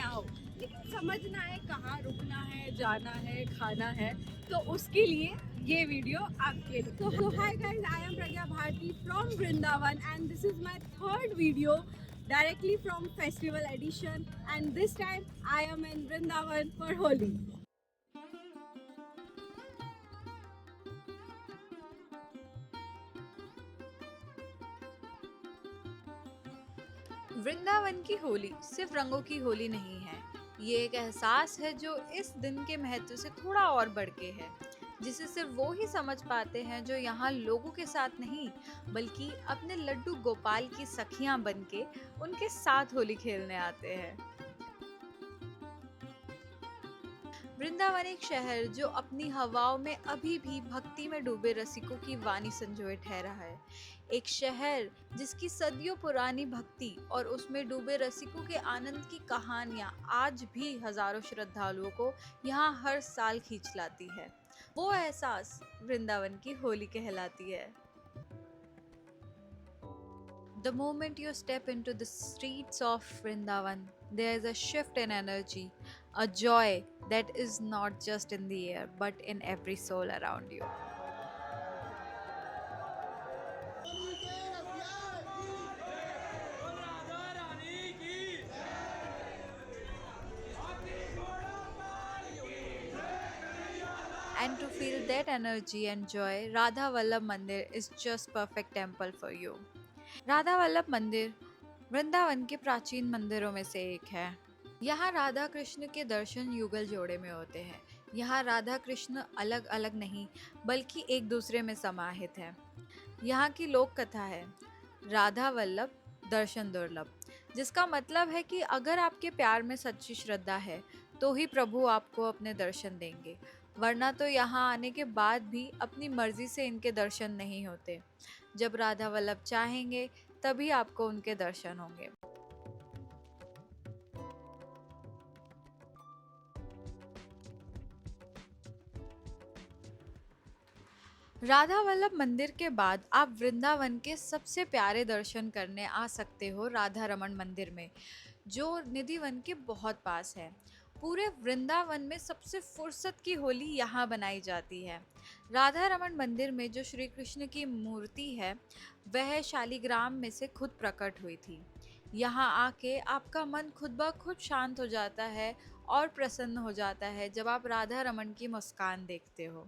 आओ, लेकिन समझना है कहाँ रुकना है, जाना है, खाना है, तो उसके लिए ये वीडियो आपके लिए। तो hi guys, I am Pragya Bharti from Vrindavan and this is my third video directly from festival edition, and this time I am in Vrindavan for Holi. Vrindavan की होली सिर्फ रंगों की होली नहीं है। ये एक एहसास है जो इस दिन के महत्व से थोड़ा और बढ़ के है, जिसे सिर्फ वो ही समझ पाते हैं जो यहाँ लोगों के साथ नहीं, बल्कि अपने लड्डू गोपाल की सखियां बनके उनके साथ होली खेलने आते हैं। वृंदावन एक शहर जो अपनी हवाओं में अभी भी भक्ति में डूबे रसिकों की वाणी संजोए ठहरा है। एक शहर जिसकी सदियों पुरानी भक्ति और उसमें डूबे रसिकों के आनंद की कहानियां आज भी हजारों श्रद्धालुओं को यहाँ हर साल खींच लाती है। वो एहसास वृंदावन की होली कहलाती है। The moment you step into the streets of Vrindavan, there is a shift in energy, a joy that is not just in the air but in every soul around you. And to feel that energy and joy, Radha Vallabh Mandir is just perfect temple for you. Radha Vallabh मंदिर वृंदावन के प्राचीन मंदिरों में से एक है। यहाँ राधा कृष्ण के दर्शन युगल जोड़े में होते हैं। यहाँ राधा कृष्ण अलग अलग नहीं, बल्कि एक दूसरे में समाहित है। यहाँ की लोक कथा है, राधा वल्लभ दर्शन दुर्लभ, जिसका मतलब है कि अगर आपके प्यार में सच्ची श्रद्धा है तो ही प्रभु आपको अपने दर्शन देंगे, वरना तो यहाँ आने के बाद भी अपनी मर्जी से इनके दर्शन नहीं होते। जब राधा वल्लभ चाहेंगे तभी आपको उनके दर्शन होंगे। राधा वल्लभ मंदिर के बाद आप वृंदावन के सबसे प्यारे दर्शन करने आ सकते हो राधा रमण मंदिर में, जो निधिवन के बहुत पास है। पूरे वृंदावन में सबसे फुर्सत की होली यहाँ बनाई जाती है। राधा रमण मंदिर में जो श्री कृष्ण की मूर्ति है, वह शालिग्राम में से खुद प्रकट हुई थी। यहाँ आके आपका मन खुद ब खुद शांत हो जाता है और प्रसन्न हो जाता है जब आप राधा रमण की मुस्कान देखते हो।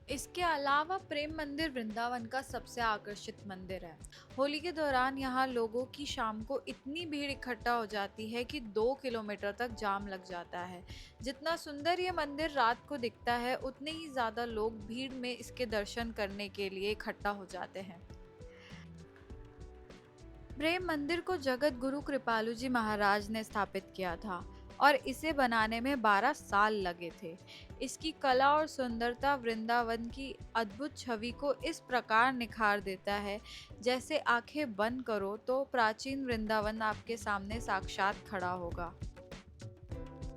इसके अलावा प्रेम मंदिर वृंदावन का सबसे आकर्षित मंदिर है। होली के दौरान यहाँ लोगों की शाम को इतनी भीड़ इकट्ठा हो जाती है कि 2 किलोमीटर तक जाम लग जाता है। जितना सुंदर ये मंदिर रात को दिखता है, उतने ही ज़्यादा लोग भीड़ में इसके दर्शन करने के लिए इकट्ठा हो जाते हैं। प्रेम मंदिर को जगत गुरु कृपालु जी महाराज ने स्थापित किया था और इसे बनाने में 12 साल लगे थे। इसकी कला और सुंदरता वृंदावन की अद्भुत छवि को इस प्रकार निखार देता है, जैसे आंखें बंद करो तो प्राचीन वृंदावन आपके सामने साक्षात खड़ा होगा।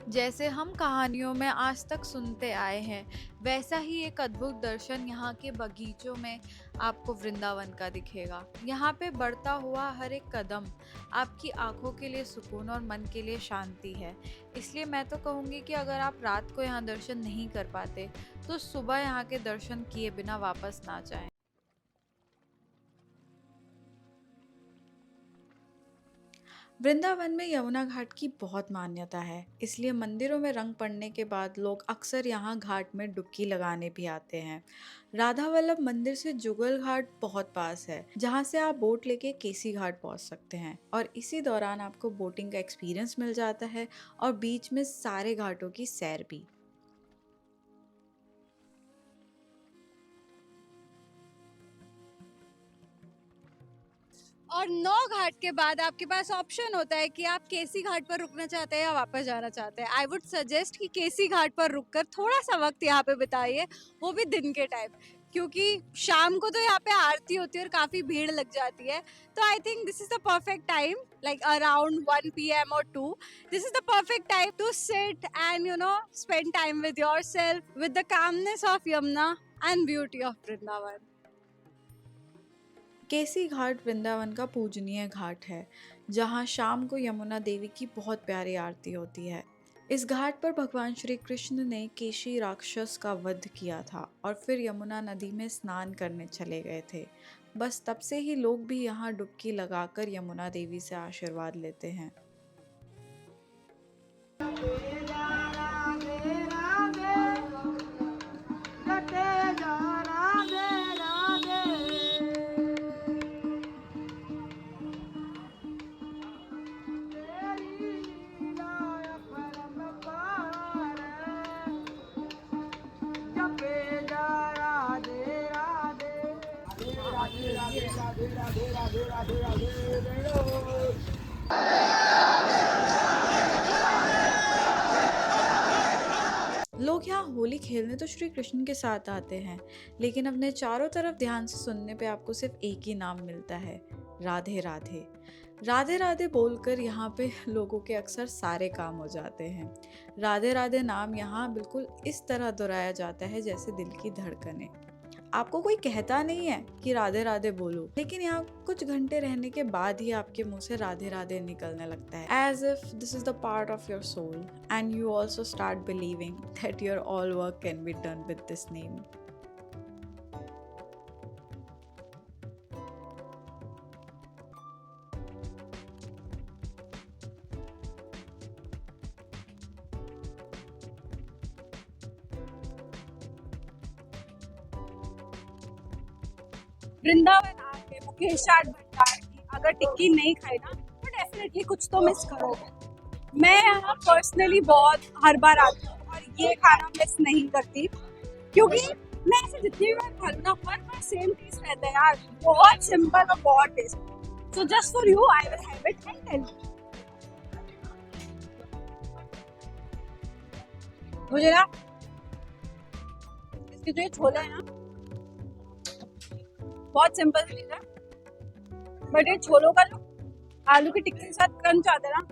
जैसे हम कहानियों में आज तक सुनते आए हैं, वैसा ही एक अद्भुत दर्शन यहाँ के बगीचों में आपको वृंदावन का दिखेगा। यहाँ पे बढ़ता हुआ हर एक कदम आपकी आंखों के लिए सुकून और मन के लिए शांति है। इसलिए मैं तो कहूँगी कि अगर आप रात को यहाँ दर्शन नहीं कर पाते तो सुबह यहाँ के दर्शन किए बिना वापस ना जाएं। वृंदावन में यमुना घाट की बहुत मान्यता है, इसलिए मंदिरों में रंग पड़ने के बाद लोग अक्सर यहाँ घाट में डुबकी लगाने भी आते हैं। राधा वल्लभ मंदिर से जुगल घाट बहुत पास है, जहाँ से आप बोट लेके केसी घाट पहुँच सकते हैं और इसी दौरान आपको बोटिंग का एक्सपीरियंस मिल जाता है और बीच में सारे घाटों की सैर भी। और 9 घाट के बाद आपके पास ऑप्शन होता है कि आप केसी घाट पर रुकना चाहते हैं या वापस जाना चाहते हैं। आई वुड सजेस्ट कि केसी घाट पर रुककर थोड़ा सा वक्त यहाँ पे बिताइए, वो भी दिन के टाइम, क्योंकि शाम को तो यहाँ पे आरती होती है और काफ़ी भीड़ लग जाती है। तो I think this is the perfect time, like around 1 p.m. or 2. This is the perfect time to sit and, you know, spend time with yourself, with the calmness of Yamuna and beauty of Vrindavan. केसी घाट वृंदावन का पूजनीय घाट है, जहाँ शाम को यमुना देवी की बहुत प्यारी आरती होती है। इस घाट पर भगवान श्री कृष्ण ने केशी राक्षस का वध किया था और फिर यमुना नदी में स्नान करने चले गए थे। बस तब से ही लोग भी यहाँ डुबकी लगाकर यमुना देवी से आशीर्वाद लेते हैं। लोग यहाँ होली खेलने तो श्री कृष्ण के साथ आते हैं, लेकिन अपने चारों तरफ ध्यान से सुनने पे आपको सिर्फ एक ही नाम मिलता है, राधे राधे। राधे राधे बोलकर यहाँ पे लोगों के अक्सर सारे काम हो जाते हैं। राधे राधे नाम यहाँ बिल्कुल इस तरह दोहराया जाता है जैसे दिल की धड़कनें। आपको कोई कहता नहीं है कि राधे राधे बोलो, लेकिन यहाँ कुछ घंटे रहने के बाद ही आपके मुंह से राधे राधे निकलने लगता है, as if this is the part of your soul and you also start believing that your all work can be done with this name. Vrindavan आके मुकेश चाट भंडार की अगर टिक्की नहीं खाई ना तो डेफिनेटली कुछ तो मिस करोगे। मैं यहाँ पर्सनली बहुत हर बार आती हूँ और ये खाना मिस नहीं करती, क्योंकि मैं ऐसे जितनी बार खा लूँ ना हर बार सेम टेस्ट रहता है यार, बहुत सिंपल और बहुत taste. So just for you I will have it and tell मुझे ना इसके जो ये छोले है ना बहुत सिंपल चीज है, बट ये छोलों का जो आलू की टिक्की के साथ क्रंच आता है ना,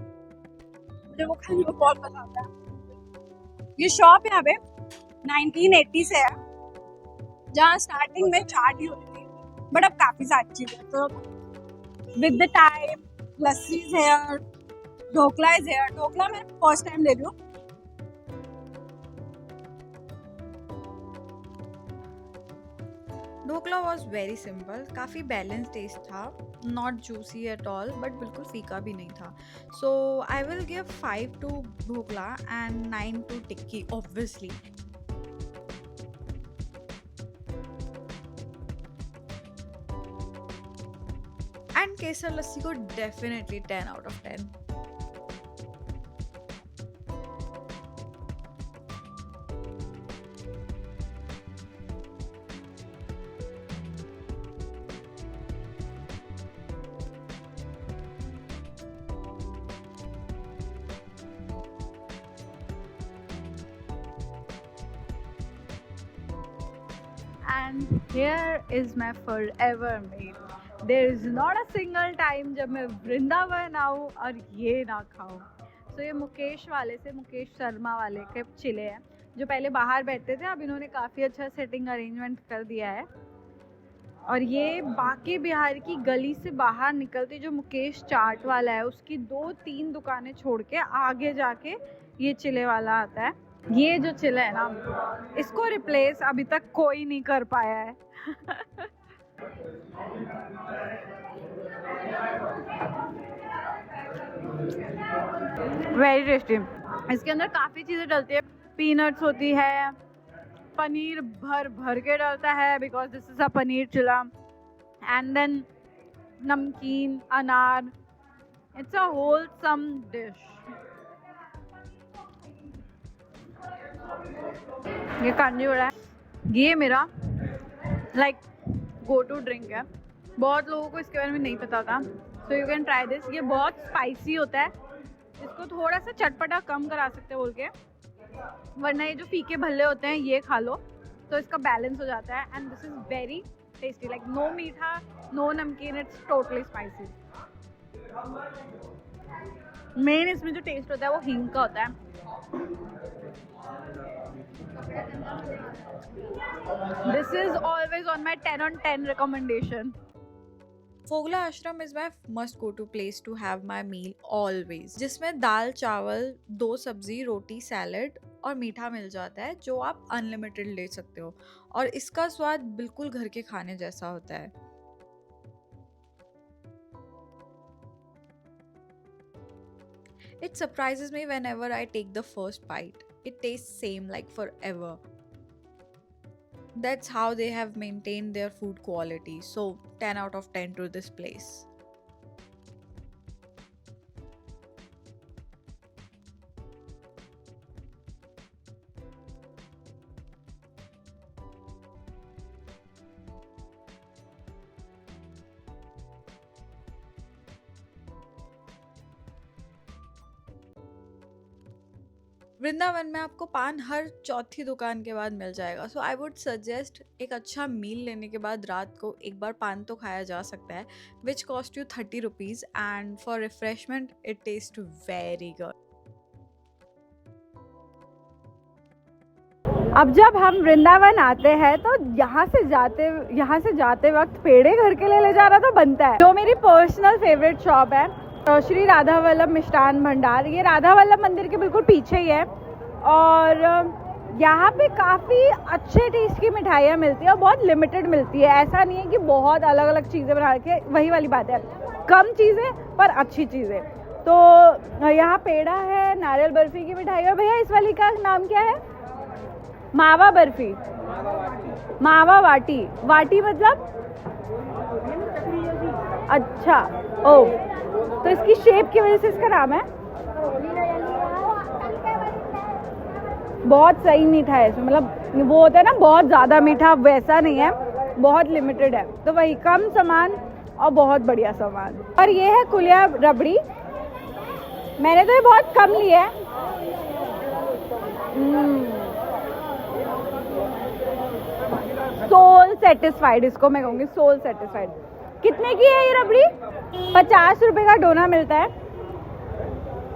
मुझे वो खाने में बहुत मजा आता है। ये शॉप यहाँ पे 1980 से है, जहाँ स्टार्टिंग में चाट ही होती थी, बट अब काफी सारी चीजें, तो विद द टाइम लस्सी है, ढोकला है। ढोकला मैं फर्स्ट टाइम ले रही हूँ। ढोकला वॉज वेरी सिंपल, काफ़ी बैलेंस टेस्ट था, not juicy at all but बिल्कुल फीका भी नहीं था। So I will give 5 to dhokla and 9 to tikki obviously. And केसर लस्सी को definitely 10 out of 10। And here is my forever meal. There is not a single time जब मैं वृंदावन आऊँ और ये ना खाऊँ। तो ये मुकेश वाले से, मुकेश शर्मा वाले के चिले हैं, जो पहले बाहर बैठते थे, अब इन्होंने काफ़ी अच्छा सेटिंग अरेंजमेंट कर दिया है। और ये बाकी बिहार की गली से बाहर निकलती जो मुकेश चाट वाला है, उसकी 2-3 दुकानें छोड़ के आगे जाके ये चिले वाला आता है। ये जो चिला है ना, इसको रिप्लेस अभी तक कोई नहीं कर पाया है। Very tasty. इसके अंदर काफ़ी चीज़ें डलती है, पीनट्स होती है, पनीर भर भर के डलता है because this is a paneer chilla, and then नमकीन, अनार। It's a wholesome dish. ये कांजी वड़ा है, ये मेरा लाइक गो टू ड्रिंक है। बहुत लोगों को इसके बारे में नहीं पता था, so you can try this. ये बहुत स्पाइसी होता है, इसको थोड़ा सा चटपटा कम करा सकते हैं बोल के, वरना ये जो फीके भल्ले होते हैं ये खा लो तो इसका बैलेंस हो जाता है। And this is very tasty, like no meetha, no namkeen, it's totally spicy. Main इसमें जो टेस्ट होता है वो हींग का होता है। This is always on my 10 on 10 recommendation. Fogla Ashram is my must go to place to have my meal always, जिसमें दाल चावल, 2 सब्जी, रोटी, सैलड और मीठा मिल जाता है जो आप अनलिमिटेड ले सकते हो, और इसका स्वाद बिल्कुल घर के खाने जैसा होता है। It surprises me whenever I take the first bite. It tastes same like forever. That's how they have maintained their food quality. So 10 out of 10 to this place. Vrindavan में आपको पान हर चौथी दुकान के बाद मिल जाएगा, सो आई वुड सजेस्ट एक अच्छा मील लेने के बाद रात को एक बार पान तो खाया जा सकता है, which cost you 30 rupees, and for refreshment it taste very good. अब जब हम वृंदावन आते हैं तो यहाँ से जाते वक्त पेड़े घर के लिए ले जाना तो बनता है। जो मेरी पर्सनल फेवरेट शॉप है श्री राधा वल्लभ मिष्ठान भंडार, ये राधा वल्लभ मंदिर के बिल्कुल पीछे ही है, और यहाँ पे काफ़ी अच्छे टेस्ट की मिठाइयाँ मिलती है और बहुत लिमिटेड मिलती है। ऐसा नहीं है कि बहुत अलग अलग चीज़ें बना के, वही वाली बात है, कम चीज़ें पर अच्छी चीज़ें। तो यहाँ पेड़ा है, नारियल बर्फी की मिठाई है। भैया इस वाली का नाम क्या है? मावा बर्फी, मावा वाटी। वाटी मतलब अच्छा, ओ, तो इसकी शेप की वजह से इसका नाम है। बहुत सही मीठा है इसमें, मतलब वो होता है ना बहुत ज़्यादा मीठा, वैसा नहीं है, बहुत लिमिटेड है, तो वही कम सामान और बहुत बढ़िया सामान। और ये है कुलिया रबड़ी, मैंने तो ये बहुत कम लिया है। सोल सेटिस्फाइड, इसको मैं कहूँगी सोल सेटिस्फाइड। कितने की है ये रबड़ी? 50 रुपए का डोना मिलता है,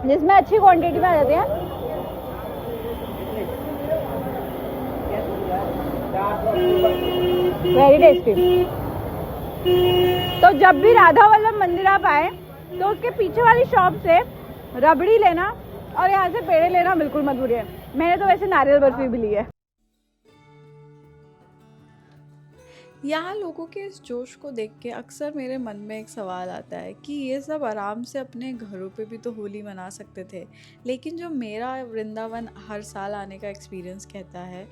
जिसमें अच्छी क्वांटिटी में आ जाती है। Very tasty. तो जब भी राधा वल्लभ मंदिर आप आए तो उसके पीछे वाली शॉप से रबड़ी लेना और यहाँ से पेड़े लेना बिल्कुल मत भूलिए। मैंने तो वैसे नारियल बर्फी भी ली है। यहाँ लोगों के इस जोश को देख के अक्सर मेरे मन में एक सवाल आता है कि ये सब आराम से अपने घरों पे भी तो होली मना सकते थे, लेकिन जो मेरा वृंदावन हर साल आने का एक्सपीरियंस कहता है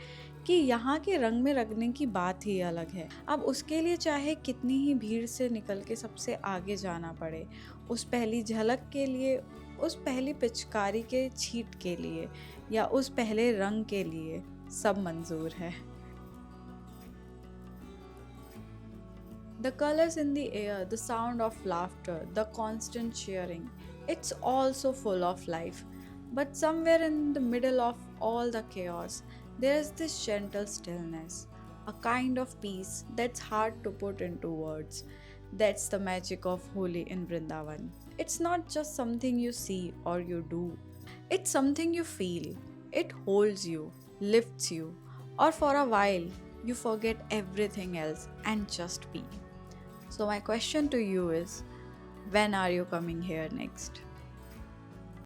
कि यहाँ के रंग में रंगने की बात ही अलग है। अब उसके लिए चाहे कितनी ही भीड़ से निकल के सबसे आगे जाना पड़े, उस पहली झलक के लिए, उस पहली पिचकारी के छींट के लिए, या उस पहले रंग के लिए, सब मंजूर है। The colors in the air, the sound of laughter, the constant cheering, it's all so full of life. But somewhere in the middle of all the chaos, there's this gentle stillness, a kind of peace that's hard to put into words. That's the magic of Holi in Vrindavan. It's not just something you see or you do, it's something you feel. It holds you, lifts you, or for a while, you forget everything else and just be. So my question to you is, when are you coming here next?